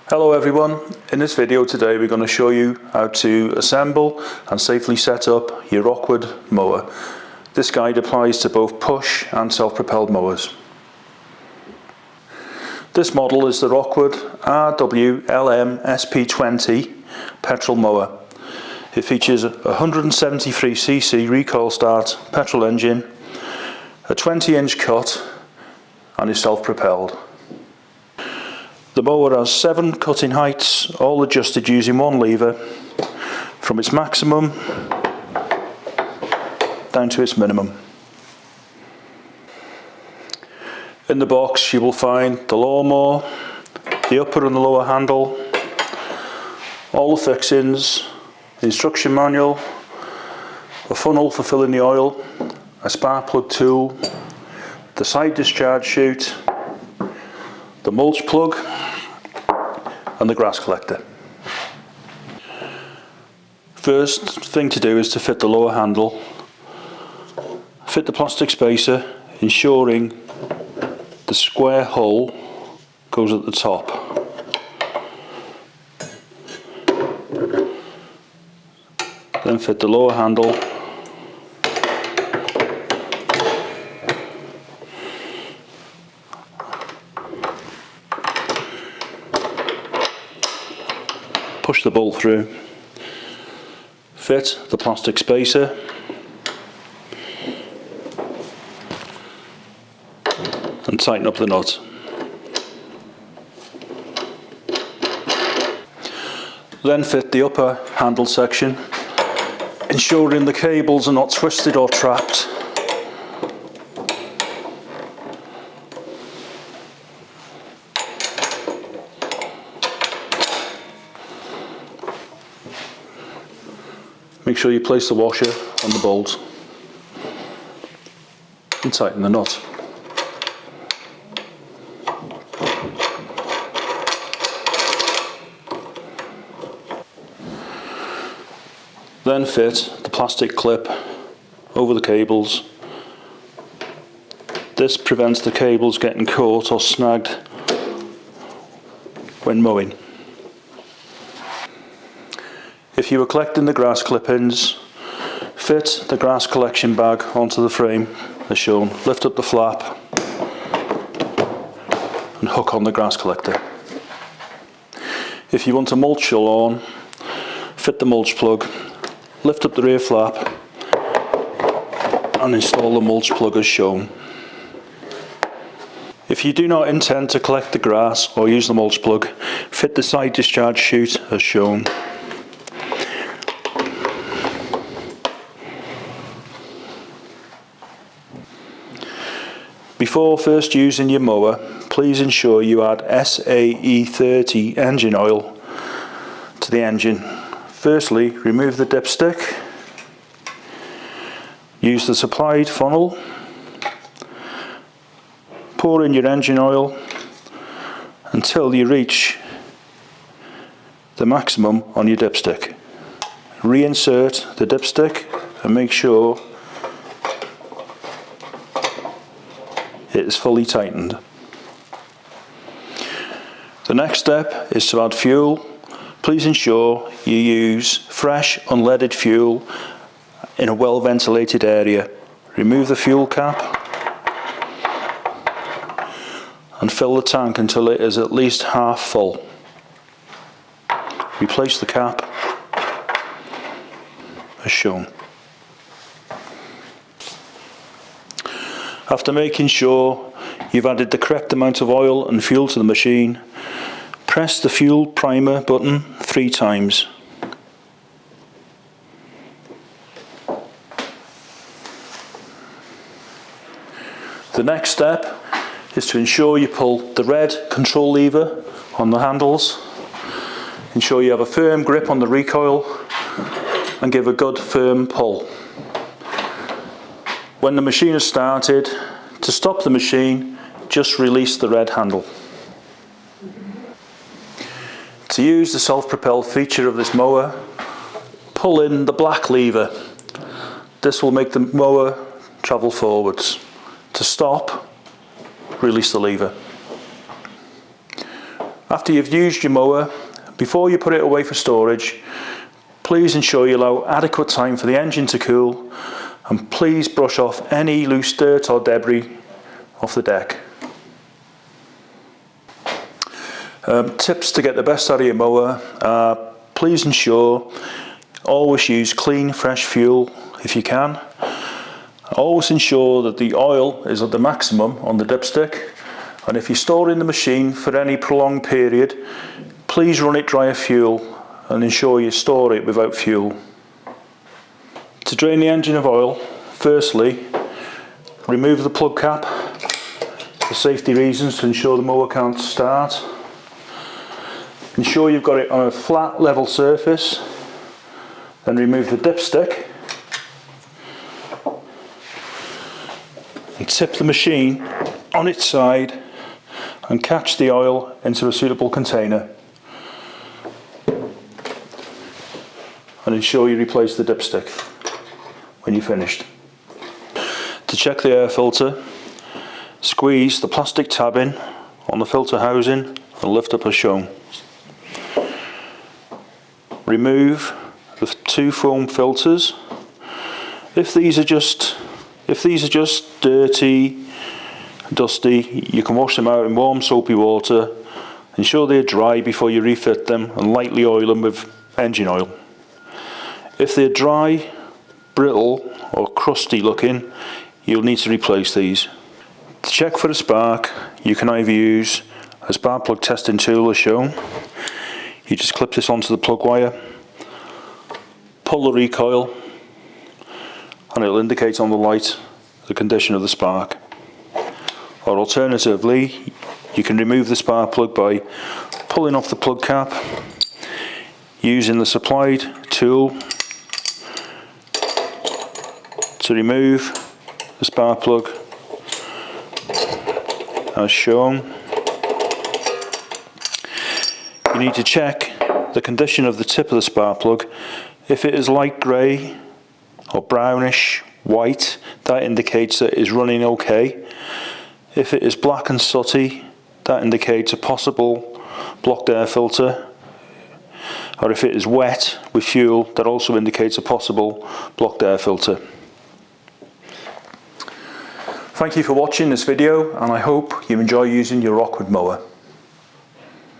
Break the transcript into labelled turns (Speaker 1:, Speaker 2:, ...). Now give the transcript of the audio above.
Speaker 1: Hello everyone, in this video today we're going to show you how to assemble and safely set up your RocwooD mower. This guide applies to both push and self-propelled mowers. This model is the RocwooD RWLM SP20 petrol mower. It features a 173cc recoil start petrol engine, a 20-inch cut and is self-propelled. The mower has 7 cutting heights, all adjusted using one lever from its maximum down to its minimum. In the box you will find the lawnmower, the upper and the lower handle, all the fixings, the instruction manual, a funnel for filling the oil, a spark plug tool, the side discharge chute, the mulch plug and the grass collector. First thing to do is to fit the lower handle. Fit the plastic spacer, ensuring the square hole goes at the top. Then fit the lower handle. Push the bolt through. Fit the plastic spacer. And tighten up the nut. Then fit the upper handle section, ensuring the cables are not twisted or trapped. Make sure you place the washer on the bolt and tighten the nut. Then fit the plastic clip over the cables. This prevents the cables getting caught or snagged when mowing. If you are collecting the grass clippings, fit the grass collection bag onto the frame as shown. Lift up the flap and hook on the grass collector. If you want to mulch your lawn, fit the mulch plug, lift up the rear flap and install the mulch plug as shown. If you do not intend to collect the grass or use the mulch plug, fit the side discharge chute as shown. Before first using your mower, please ensure you add SAE30 engine oil to the engine. Firstly, remove the dipstick, use the supplied funnel, pour in your engine oil until you reach the maximum on your dipstick. Reinsert the dipstick and make sure it is fully tightened. The next step is to add fuel. Please ensure you use fresh unleaded fuel in a well ventilated area. Remove the fuel cap and fill the tank until it is at least half full. Replace the cap as shown. After making sure you've added the correct amount of oil and fuel to the machine, press the fuel primer button 3 times. The next step is to ensure you pull the red control lever on the handles. Ensure you have a firm grip on the recoil and give a good firm pull. When the machine is started, to stop the machine, just release the red handle. To use the self-propelled feature of this mower, pull in the black lever. This will make the mower travel forwards. To stop, release the lever. After you've used your mower, before you put it away for storage, please ensure you allow adequate time for the engine to cool, and please brush off any loose dirt or debris off the deck. Tips to get the best out of your mower are, please ensure always use clean, fresh fuel if you can. Always ensure that the oil is at the maximum on the dipstick, and if you're storing the machine for any prolonged period, please run it dry of fuel and ensure you store it without fuel. To drain the engine of oil, firstly, remove the plug cap for safety reasons to ensure the mower can't start. Ensure you've got it on a flat, level surface. Then remove the dipstick and tip the machine on its side and catch the oil into a suitable container. And ensure you replace the dipstick when you're finished. To check the air filter, squeeze the plastic tab in on the filter housing and lift up as shown. Remove the 2 foam filters. If these are just dirty, dusty, you can wash them out in warm soapy water. Ensure they're dry before you refit them and lightly oil them with engine oil. If they're dry, brittle or crusty looking, you'll need to replace these. To check for a spark, you can either use a spark plug testing tool as shown. You just clip this onto the plug wire, pull the recoil, and it'll indicate on the light the condition of the spark. Or alternatively, you can remove the spark plug by pulling off the plug cap, using the supplied tool to remove the spark plug as shown. You need to check the condition of the tip of the spark plug. If it is light grey or brownish white, that indicates that it is running okay. If it is black and sooty, that indicates a possible blocked air filter. Or if it is wet with fuel, that also indicates a possible blocked air filter. Thank you for watching this video, and I hope you enjoy using your RocwooD mower.